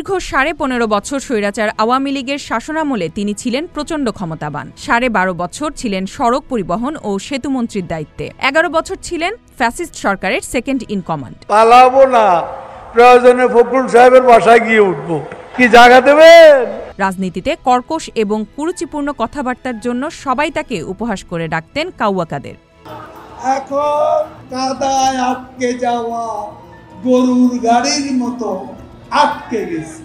দীর্ঘ ১৫.৫ বছর স্বৈরাচার আওয়ামী লীগের শাসনামলে তিনি ছিলেন প্রচণ্ড ক্ষমতাবান। ১২.৫ বছর ছিলেন সড়ক পরিবহন ও সেতুমন্ত্রীর দায়িত্বে। ১১ বছর ছিলেন ফ্যাসিস্ট সরকারের সেকেন্ড ইন কমান্ড। পালাবো না, প্রয়োজনে ফখরুল সাহেবের বাসায় গিয়ে উঠবো। কি জায়গা দেবেন? রাজনীতিতে কর্কশ এবং কুরুচিপূর্ণ কথাবার্তার জন্য সবাই তাকে উপহাস করে ডাকতেন কাউয়া কাদের। এখন কাদায় আটকে যাওয়া গরুর গাড়ির মতো আটকে গেছে।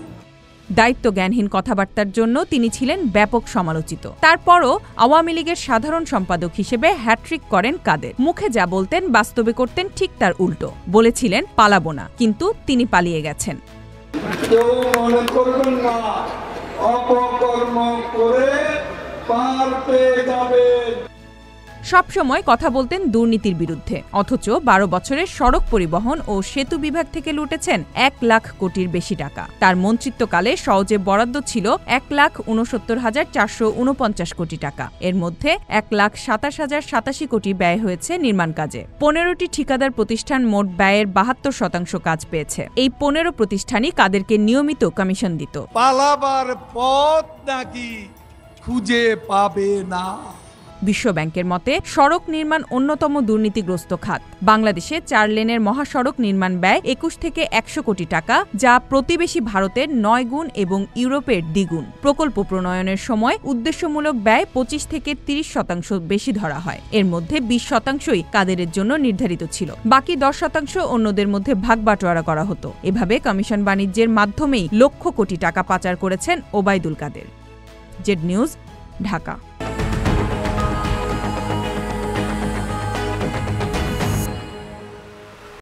দায়িত্বজ্ঞানহীন কথাবার্তার জন্য তিনি ছিলেন ব্যাপক সমালোচিত। তারপরও আওয়ামী লীগের সাধারণ সম্পাদক হিসেবে হ্যাট্রিক করেন কাদের। মুখে যা বলতেন বাস্তবে করতেন ঠিক তার উল্টো। বলেছিলেন পালাবো না, কিন্তু তিনি পালিয়ে গেছেন। কেউ মনে করবেন না অপকর্ম করে পার পেয়ে যাবেন। সবসময় কথা বলতেন দুর্নীতির বিরুদ্ধে, অথচ ১২ বছরের সড়ক পরিবহন ও সেতু বিভাগ থেকে লুটেছেন ১ লাখ কোটির বেশি টাকা। তার মন্ত্রিত্বকালে সহজে বরাদ্দ ছিল ১,৬৯,৪৪৯ কোটি টাকা। এর মধ্যে ১,২৭,০৮৭ কোটি ব্যয় হয়েছে নির্মাণ কাজে। ১৫টি ঠিকাদার প্রতিষ্ঠান মোট ব্যয়ের ৭২% কাজ পেয়েছে। এই ১৫ প্রতিষ্ঠানই কাদেরকে নিয়মিত কমিশন দিত। পালাবার পথ নাকি খুঁজে পাবে না। বিশ্বব্যাংকের মতে সড়ক নির্মাণ অন্যতম দুর্নীতিগ্রস্ত খাত। বাংলাদেশে ৪ লেনের মহাসড়ক নির্মাণ ব্যয় ২১ থেকে ১০০ কোটি টাকা, যা প্রতিবেশী ভারতের ৯ গুণ এবং ইউরোপের দ্বিগুণ। প্রকল্প প্রণয়নের সময় উদ্দেশ্যমূলক ব্যয় ২৫ থেকে ৩০% বেশি ধরা হয়। এর মধ্যে ২০% কাদেরের জন্য নির্ধারিত ছিল, বাকি ১০% অন্যদের মধ্যে ভাগ বাটোয়ারা করা হতো। এভাবে কমিশন বাণিজ্যের মাধ্যমেই লক্ষ কোটি টাকা পাচার করেছেন ওবায়দুল কাদের। Z news, Dhaka.